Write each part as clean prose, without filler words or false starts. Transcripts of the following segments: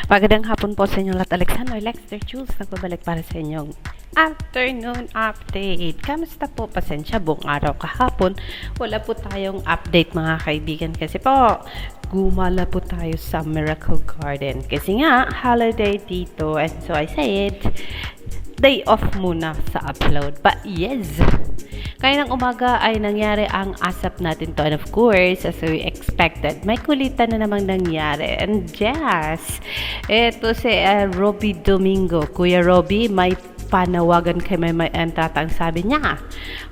Magandang hapon po sa inyong lahat. Alexander Lexter Jules nagbabalik para sa inyong afternoon update. Kamusta po? Pasensya, buong araw kahapon wala po tayong update mga kaibigan kasi po gumala po tayo sa Miracle Garden kasi nga holiday dito, and so I said day off muna sa upload. But yes, kaninang umaga ay nangyari ang asap natin to, and of course, as we expected, may kulitan na namang nangyari. And yes, ito si Robi Domingo. Kuya Robi, may panawagan kay Maymay Entrata. Ang sabi niya,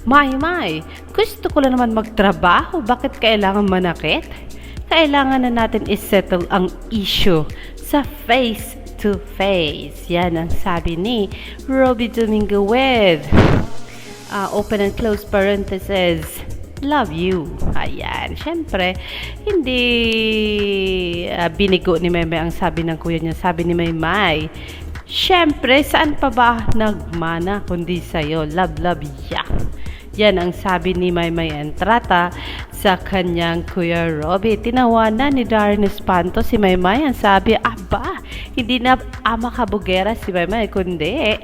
Maymay, gusto ko lang naman magtrabaho. Bakit kailangan manakit? Kailangan na natin isettle ang issue sa face to face. Yan ang sabi ni Robi Domingo with open and close parentheses, love you. Ayan, syempre hindi binigo ni Maymay ang sabi ng kuya niya. Sabi ni Maymay, syempre saan pa ba nagmana kundi sa'yo, love love ya. Yan ang sabi ni Maymay Entrata sa kanyang Kuya Robi. Tinawanan ni Darren si Maymay. Ang sabi, aba, hindi na ama kabugera si Maymay, kundi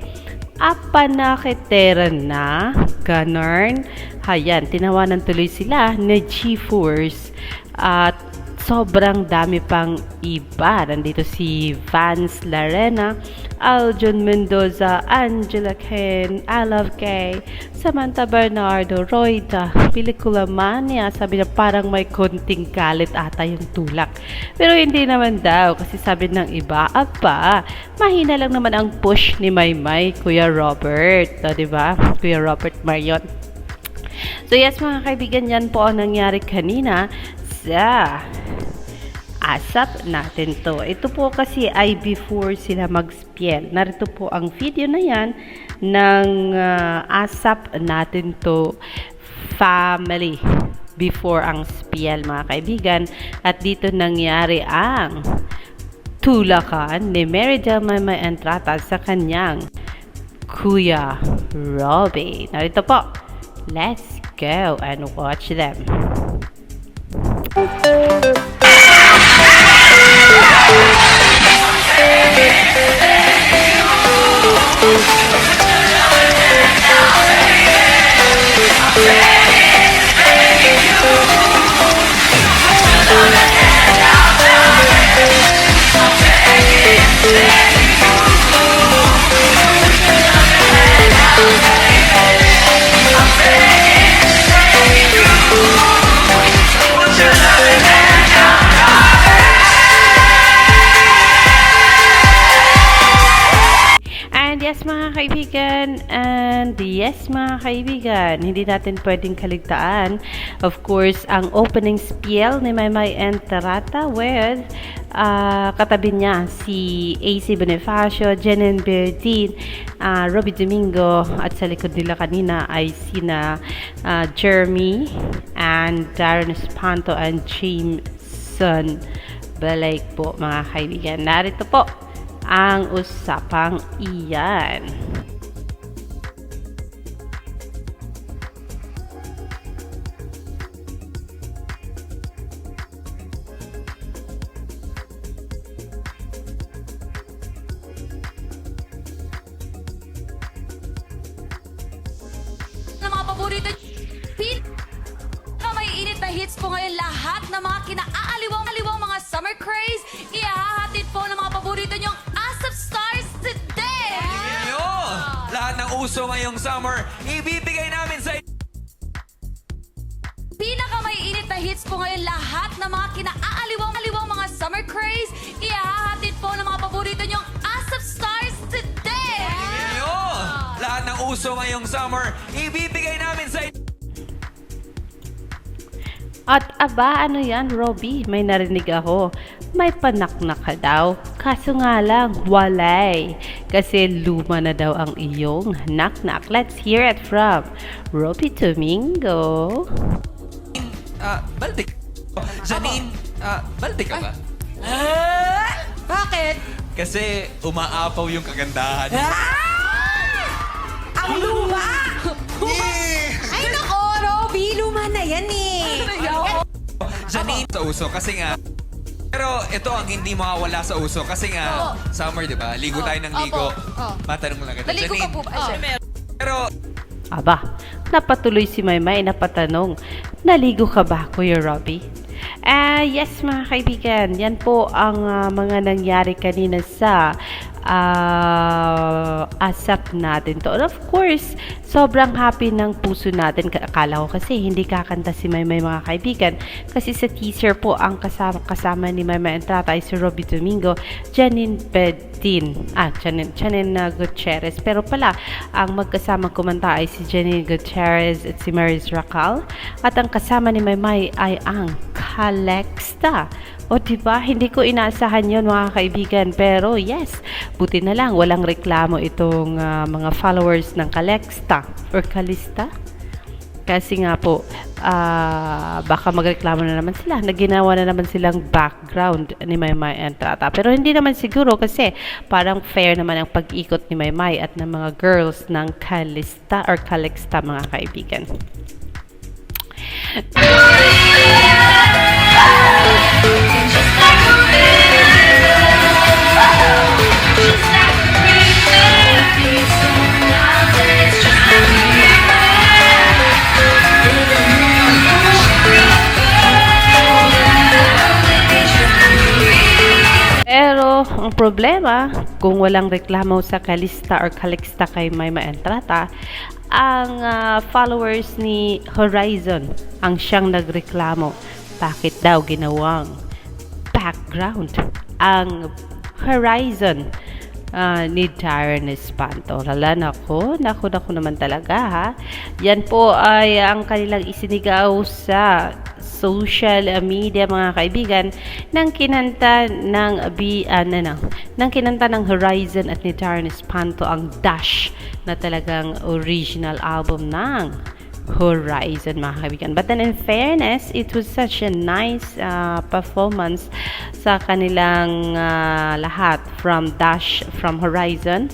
apanakitera na, ganarn. Hayan, tinawanan tuloy sila ni G-Force at sobrang dami pang iba. Nandito si Vance Larena, Aljon Mendoza, Angela Ken, I Love Kay, Samantha Bernardo, Royda, Pelikula Mania. Sabi na parang may konting galit ata yung tulak. Pero hindi naman daw kasi sabi ng iba, aba, mahina lang naman ang push ni Maymay, Kuya Robert. O, diba? Kuya Robert Marion. So yes mga kaibigan, yan po ang nangyari kanina sa asap natin to. Ito po kasi ay before sila mag-spiel. Narito po ang video na yan ng asap natin to family before ang spiel mga kaibigan. At dito nangyari ang tulakan ni Maymay Entrata sa kanyang Kuya Robi. Narito po. Let's go and watch them. Yes mga kaibigan, and yes mga kaibigan, hindi natin pwedeng kaligtaan of course ang opening spiel ni Maymay Entrata with katabi niya si AC Bonifacio, Jenen Berdin, Robi Domingo, at sa likod nila kanina ay sina Jeremy and Darren Espanto and Jameson Balake po mga kaibigan. Narito po ang usapang iyan. Ng mga paborito na may init na hits po ngayon, lahat ng mga kinaaaliwang mga summer craze, ihahatid po ng mga paborito niyong Asap Stars today! Lahat ng uso ngayong summer, ibibigay namin sa Pinaka may init na hits po ngayon, lahat ng mga kinaaaliwang mga summer craze, ihahatid po ng mga paborito niyong Asap Stars today! Lahat ng uso ngayong summer, ibibigay namin sa At aba, ano yan, Robi? May narinig ako. May panaknak ka daw. Kaso nga lang, walay. Kasi luma na daw ang iyong knock-knock. Let's hear it from Robi Domingo. Baltik. Janine, baltik ka ba? Bakit? Kasi umaapaw yung kagandahan. Ang luma! Ay nako, Robi, luma na yan eh. Janine, sa uso kasi nga Pero ito ang hindi mawawala sa uso kasi nga, summer, di ba? Ligo tayo ng ligo. Matanong lang kita. Naligo ka po ba? Pero, Aba, napatuloy si Maymay na patanong, naligo ka ba, Kuya Robi? Yes mga kaibigan, yan po ang mga nangyari kanina sa asap natin to. And of course, sobrang happy ng puso natin. Akala ko kasi hindi kakanta si Maymay mga kaibigan. Kasi sa teaser po, ang kasama ni Maymay Entrata ay si Robi Domingo, Janine Gutierrez. Pero pala, ang magkasama kumanta ay si Janine Gutierrez at si Maris Racal. At ang kasama ni Maymay ay ang Calista. O diba, hindi ko inaasahan yun mga kaibigan. Pero yes, buti na lang, walang reklamo itong mga followers ng Calista or Calista. Kasi nga po, baka magreklamo na naman sila. Naginawa na naman silang background ni Maymay Entrata. Pero hindi naman siguro kasi parang fair naman ang pag-ikot ni Maymay at ng mga girls ng Calista or Calista mga kaibigan. Pero ang problema, kung walang reklamo sa Calista or Calixta kay Maymay Entrata, ang followers ni Horizon ang siyang nagreklamo. Bakit daw ginawang background ang Horizon ni Darren Espanto? Lala, naku naman talaga ha. Yan po ay ang kanilang isinigaw sa social media mga kaibigan ng kinanta ng Horizon at ni Darren Espanto ang Dash na talagang original album ng Horizon mga kaibigan. But then in fairness, it was such a nice performance sa kanilang lahat, from Dash, from Horizon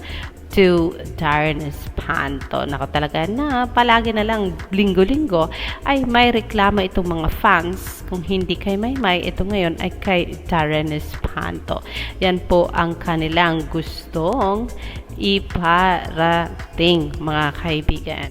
to Darren Espanto. Nako talaga na palagi na lang linggo-linggo ay may reklamo itong mga fans. Kung hindi kay Maymay, ito ngayon ay kay Darren Espanto. Yan po ang kanilang gustong iparating mga kaibigan.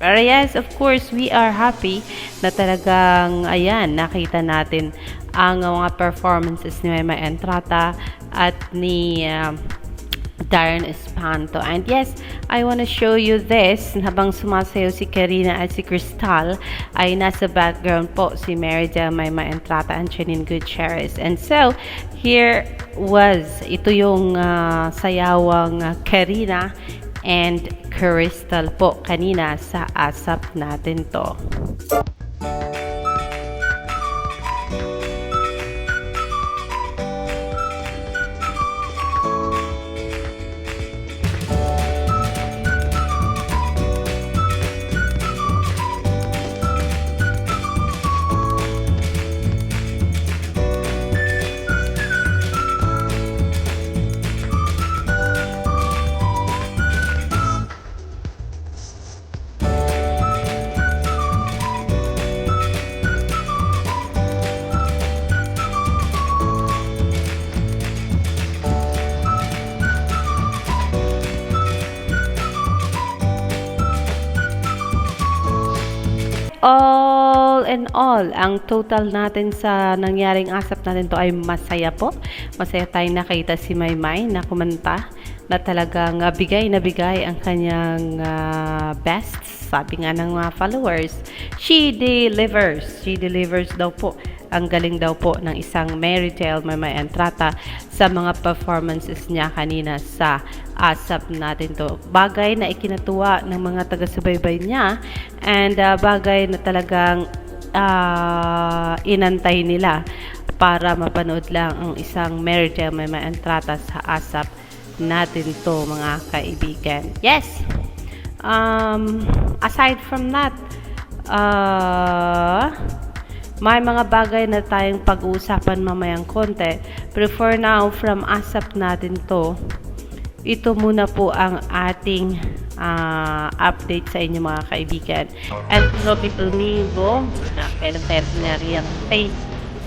Pero yes, of course, we are happy na talagang, ayan, nakita natin ang mga performances ni Maymay Entrata at ni Darren Espanto. And yes, I want to show you this. Habang sumasayaw si Karina at si Crystal, ay nasa background po si Merida, Maymay Entrata, and Janine Gutierrez. And so, here was, ito yung sayawang Karina and Crystal po kanina sa asap natin to. in all, ang total natin sa nangyaring asap natin to ay masaya po. Masaya tayong nakita si Maymay na kumanta na talagang bigay na bigay ang kanyang best. Sabi nga ng mga followers, she delivers. She delivers daw po. Ang galing daw po ng isang Mary Tale, Maymay Entrata sa mga performances niya kanina sa asap natin to. Bagay na ikinatuwa ng mga taga-subaybay niya and bagay na talagang inantay nila para mapanood lang ang isang Mary Tale, Maymay Entrata sa asap natin to, mga kaibigan. Yes! Aside from that, may mga bagay na tayong pag-uusapan mamayang konti. Pero for now, from asap natin to, ito muna po ang ating update sa inyo, mga kaibigan. At Robi Nanawagan, pero na rin face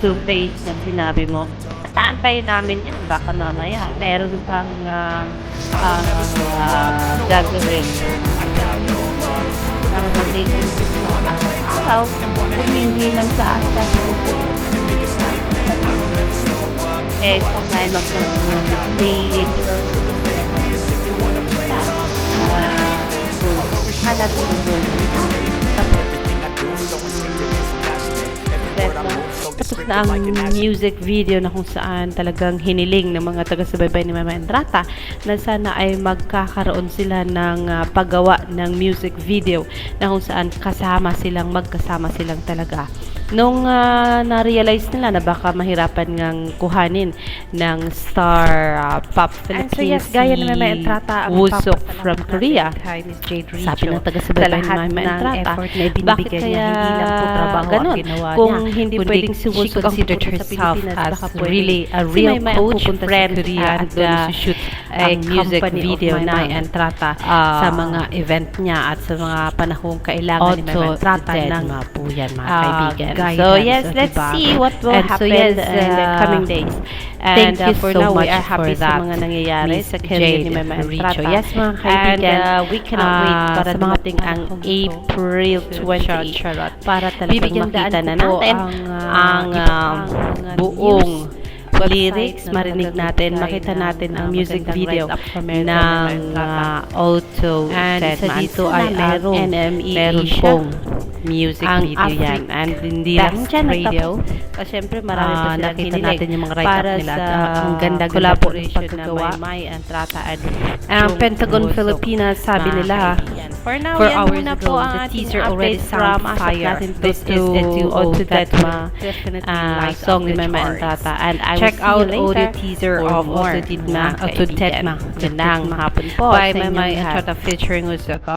to face na sinabi mo. Taantayin namin yan, baka mamaya meron pang gagawin. Ang magiging araw, humingi lang sa asap. Kung may mag-play, tapos na ang music video na kung saan talagang hiniling ng mga taga-subaybay ni Maymay Entrata na sana ay magkakaroon sila ng paggawa ng music video na kung saan magkasama silang talaga. Nung na-realize nila na baka mahirapan ngang kuhanin ng star pop Philippines, gaya ni Maymay Entrata ang Wusok from Korea. Sabi ng taga-subaybay ni Maymay Entrata, bakit kaya ganun? Kung hindi pwedeng si Wusok considered herself as really a real coach, friend, and shoot a music video na Entrata sa mga event niya at sa mga panahong kailangan ni Maymay Entrata ng po yan, mga kaibigan. So yes, let's see what will happen in the coming days. And for now, we are happy sa mga nangyayari sa career ni Maymay Entrata. Yes, mga kaibigan, we cannot wait para dumating ang April 28 para talagang makita na natin ang buong lyrics, marinig natin, makita natin ang music video ng Auto and sa dito ay meron pong music video yan. And hindi lang radio. Kasi syempre marami pa silang nakita natin yung mga write-up nila. Ang ganda collaboration na Maymay Entrata and Pentagon Philippines, sabi nila. For now, yan muna po ang teaser already from fire. This is Auto Detma song ni Maymay Entrata. And I check out audio teaser of Auto Detma. Gandang hapon po. By Maymay Entrata featuring Usaka.